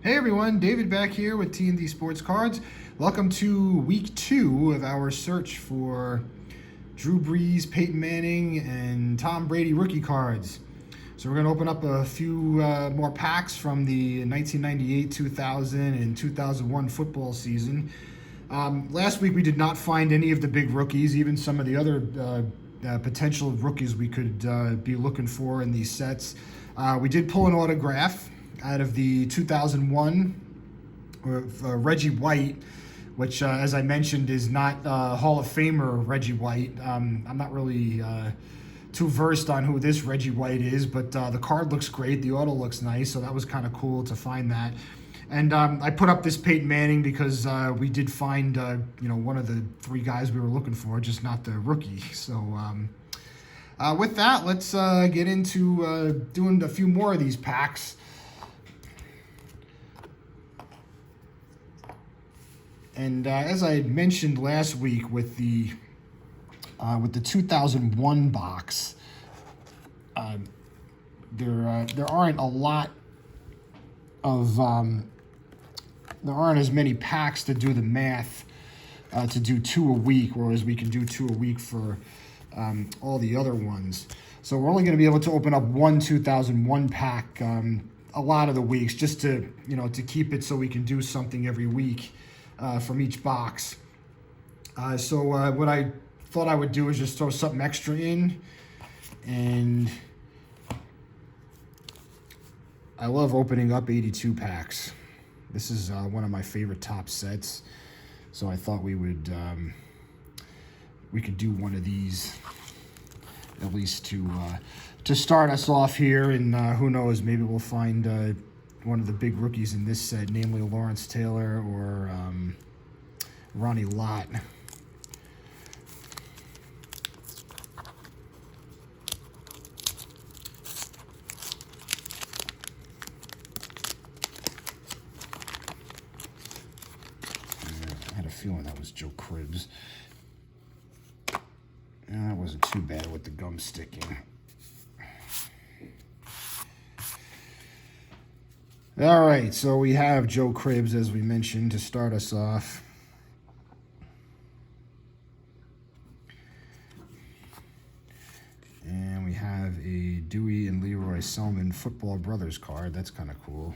Hey everyone, David back here with T&D Sports Cards. Welcome to week 2 of our search for Drew Brees, Peyton Manning, and Tom Brady rookie cards. So we're going to open up a few more packs from the 1998, 2000, and 2001 football season. Last week we did not find any of the big rookies, even some of the other potential rookies we could be looking for in these sets. We did pull an autograph out of the 2001 Reggie White, which, as I mentioned, is not Hall of Famer Reggie White. I'm not really too versed on who this Reggie White is, but the card looks great. The auto looks nice, so that was kind of cool to find that. And I put up this Peyton Manning because we did find, one of the 3 guys we were looking for, just not the rookie. So with that, let's get into doing a few more of these packs. And as I mentioned last week with the 2001 box, there aren't a lot of there aren't as many packs to do the math to do 2 a week, whereas we can do 2 a week for all the other ones. So we're only going to be able to open up one 2001 pack a lot of the weeks, just to to keep it so we can do something every week from each box. So what I thought I would do is just throw something extra in, and I love opening up 82 packs. This is one of my favorite top sets, so I thought we could do one of these at least to start us off here, and who knows, maybe we'll find one of the big rookies in this set, namely Lawrence Taylor or Ronnie Lott. I had a feeling that was Joe Cribbs. That wasn't too bad with the gum sticking. All right, so we have Joe Cribbs, as we mentioned, to start us off. And we have a Dewey and Leroy Selman Football Brothers card. That's kind of cool.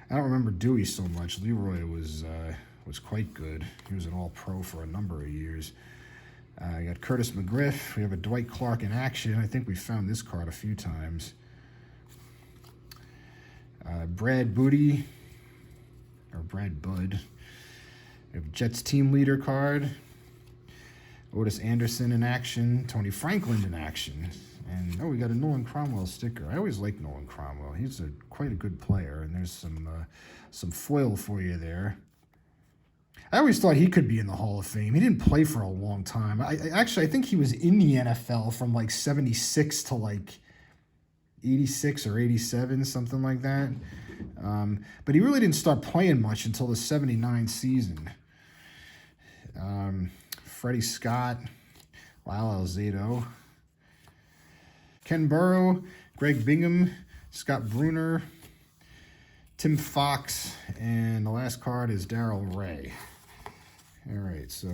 I don't remember Dewey so much. Leroy was quite good. He was an all-pro for a number of years. You got Curtis McGriff. We have a Dwight Clark in action. I think we found this card a few times. Brad Booty, or Brad Budd. We have Jets team leader card. Otis Anderson in action. Tony Franklin in action. And, we got a Nolan Cromwell sticker. I always liked Nolan Cromwell. He's quite a good player, and there's some foil for you there. I always thought he could be in the Hall of Fame. He didn't play for a long time. I think he was in the NFL from like 76 to like 86 or 87, something like that. But he really didn't start playing much until the 79 season. Freddie Scott, Lyle Alzado, Ken Burrow, Greg Bingham, Scott Bruner, Tim Fox, and the last card is Darryl Ray. All right, so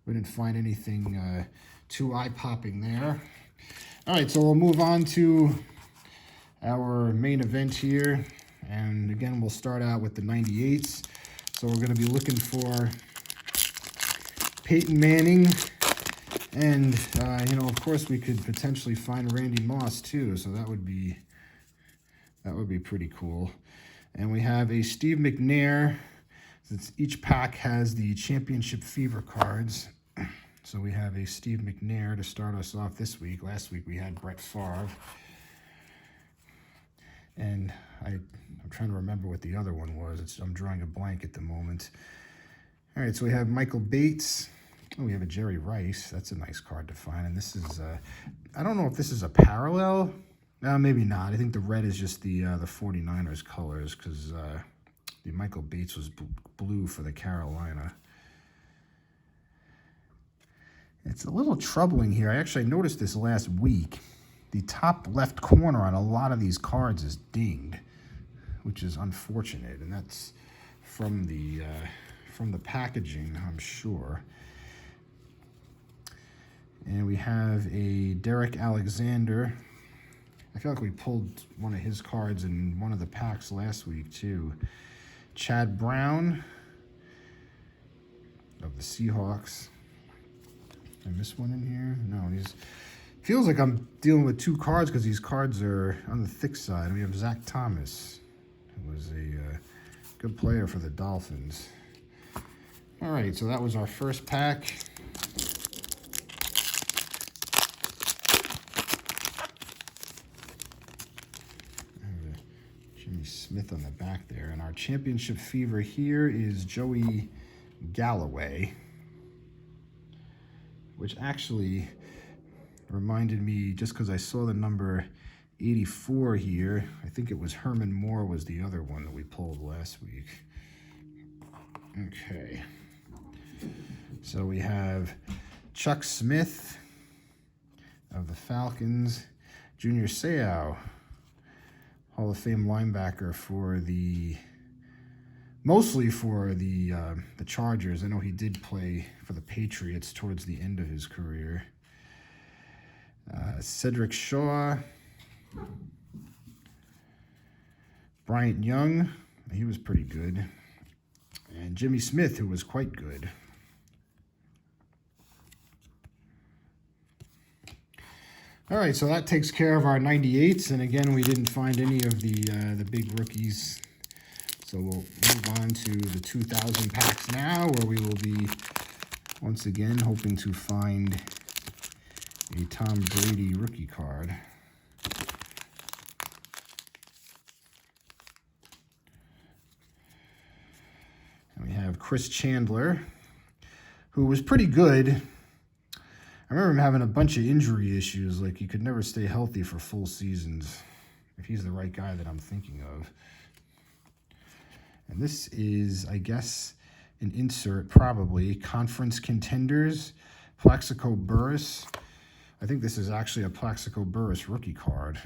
we didn't find anything too eye-popping there. All right, so we'll move on to our main event here. And again, we'll start out with the 98s. So we're going to be looking for Peyton Manning. And, of course, we could potentially find Randy Moss, too. So that would be pretty cool. And we have a Steve Mcnair. Since each pack has the Championship Fever cards. So we have a Steve Mcnair to start us off this week. Last week we had Brett Favre. And I'm trying to remember what the other one was. I'm drawing a blank at the moment. All right, so we have Michael Bates. Oh, we have a Jerry Rice. That's a nice card to find. And this is, I don't know if this is a parallel. No, maybe not. I think the red is just the 49ers colors, because the Michael Bates was blue for the Carolina. It's a little troubling here. I actually noticed this last week. The top left corner on a lot of these cards is dinged. which is unfortunate, and that's from the packaging, I'm sure. And we have a Derrick Alexander. I feel like we pulled one of his cards in one of the packs last week, too. Chad Brown of the Seahawks. Did I miss one in here? No, feels like I'm dealing with two cards because these cards are on the thick side. We have Zach Thomas, who was a good player for the Dolphins. All right, so that was our first pack. Jimmy Smith on the back there. And our championship fever here is Joey Galloway, which actually reminded me, just because I saw the number 84 here, I think it was Herman Moore was the other one that we pulled last week. Okay. So we have Chuck Smith of the Falcons, Junior Seau, Hall of Fame linebacker for mostly for the Chargers. I know he did play for the Patriots towards the end of his career. Cedric Shaw, Bryant Young, he was pretty good, and Jimmy Smith, who was quite good. All right, so that takes care of our 98s, and again, we didn't find any of the big rookies. So we'll move on to the 2000 packs now, where we will be once again hoping to find a Tom Brady rookie card. And we have Chris Chandler, who was pretty good. I remember him having a bunch of injury issues, like he could never stay healthy for full seasons, if he's the right guy that I'm thinking of. And this is, I guess, an insert, probably. Conference Contenders, Plaxico Burress. I think this is actually a Plaxico Burress rookie card,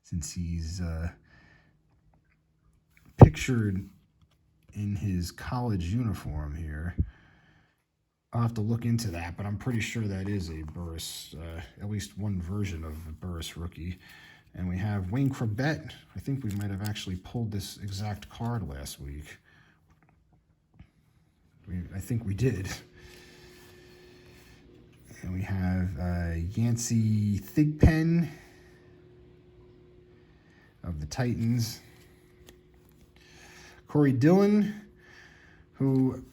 since he's pictured in his college uniform here. I'll have to look into that, but I'm pretty sure that is a Burress, at least one version of a Burress rookie. And we have Wayne Corbett. I think we might have actually pulled this exact card last week. I think we did. And we have Yancey Thigpen of the Titans. Corey Dillon, who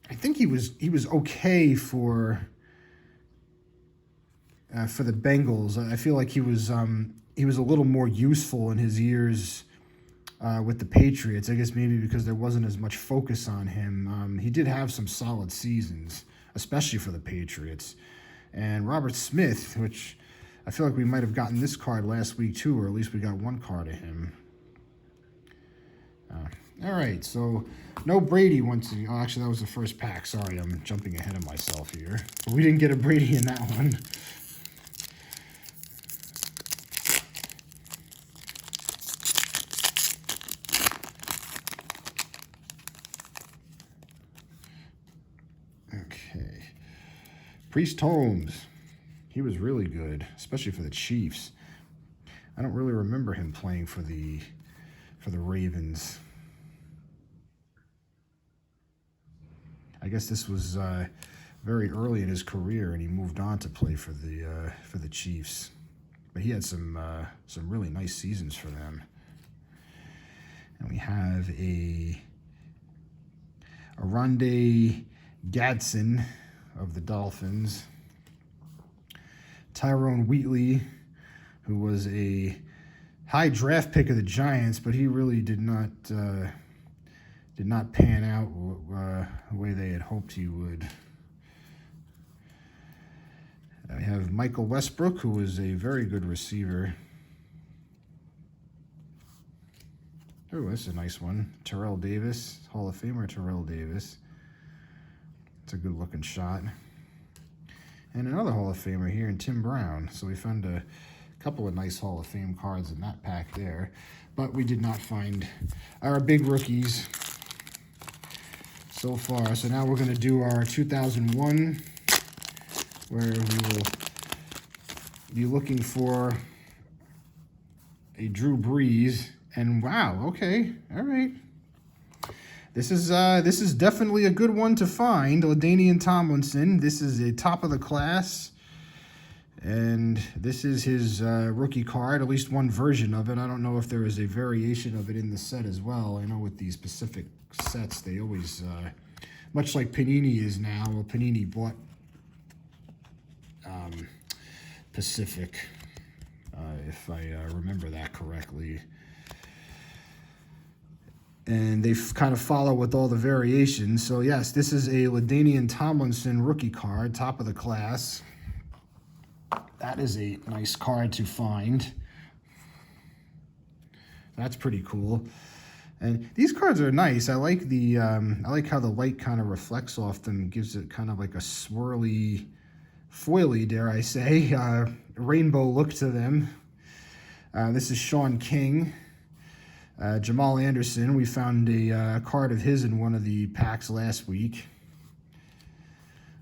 I think he was okay for the Bengals. I feel like he was a little more useful in his years with the Patriots. I guess maybe because there wasn't as much focus on him. He did have some solid seasons, especially for the Patriots. And Robert Smith, which I feel like we might have gotten this card last week too, or at least we got one card of him. All right, so no Brady once again. Oh, actually, that was the first pack. Sorry, I'm jumping ahead of myself here. But we didn't get a Brady in that one. Okay. Priest Holmes. He was really good, especially for the Chiefs. I don't really remember him playing for the Ravens. I guess this was very early in his career, and he moved on to play for the Chiefs. But he had some really nice seasons for them. And we have a Rondé Gadsden of the Dolphins. Tyrone Wheatley, who was a high draft pick of the Giants, but he really did not pan out the way they had hoped he would. We have Michael Westbrook, who was a very good receiver. Oh, that's a nice one. Terrell Davis, Hall of Famer Terrell Davis. It's a good-looking shot. And another Hall of Famer here in Tim Brown. So we found a A couple of nice Hall of Fame cards in that pack there. But we did not find our big rookies so far. So now we're going to do our 2001, where we will be looking for a Drew Brees. And wow, okay, all right. This is definitely a good one to find. LaDainian Tomlinson. This is a top of the class. And this is his rookie card, at least one version of it. I don't know if there is a variation of it in the set as well. I know with these Pacific sets, they always, much like Panini is now, well, Panini bought Pacific, if I remember that correctly. And they kind of follow with all the variations. So yes, this is a LaDainian Tomlinson rookie card, top of the class. That is a nice card to find. That's pretty cool. And these cards are nice. I like the I like how the light kind of reflects off them, gives it kind of like a swirly, foily, dare I say, rainbow look to them. This is Sean King. Jamal Anderson, we found a card of his in one of the packs last week.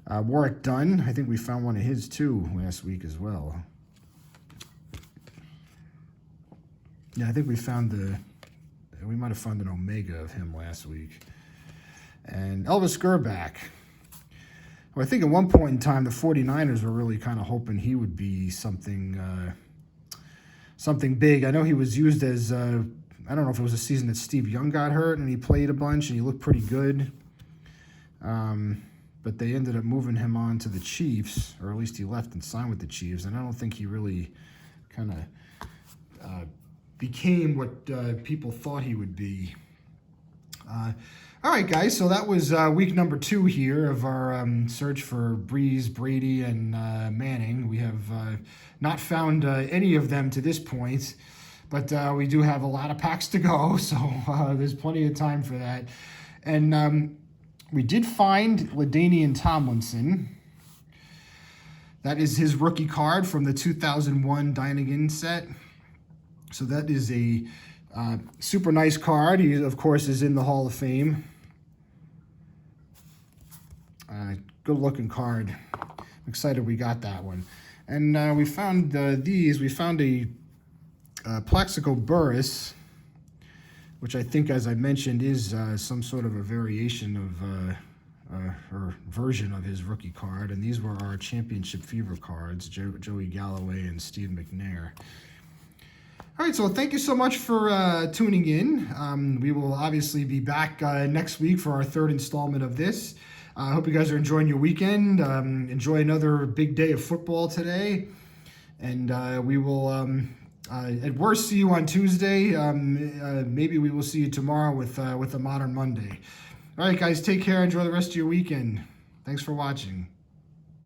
Warwick Dunn, I think we found one of his too last week as well. Yeah, I think we might have found an Omega of him last week. And Elvis Gerback. Well, I think at one point in time, the 49ers were really kind of hoping he would be something big. I know he was used as, I don't know if it was a season that Steve Young got hurt and he played a bunch and he looked pretty good. But they ended up moving him on to the Chiefs, or at least he left and signed with the Chiefs. And I don't think he really kind of became what people thought he would be. All right, guys, so that was week number 2 here of our search for Brees, Brady, and Manning. We have not found any of them to this point, but we do have a lot of packs to go, so there's plenty of time for that. And we did find LaDainian Tomlinson. That is his rookie card from the 2001 Dine set. So that is a super nice card. He, of course, is in the Hall of Fame. Good looking card. I'm excited we got that one. And we found these. We found a Plaxico Burress, which I think, as I mentioned, is some sort of a variation of or version of his rookie card. And these were our Championship Fever cards, Joey Galloway and Steve Mcnair. All right, so thank you so much for tuning in. We will obviously be back next week for our 3rd installment of this. I hope you guys are enjoying your weekend. Enjoy another big day of football today. And we will... at worst, see you on Tuesday. Maybe we will see you tomorrow with a Modern Monday. All right, guys, take care. Enjoy the rest of your weekend. Thanks for watching.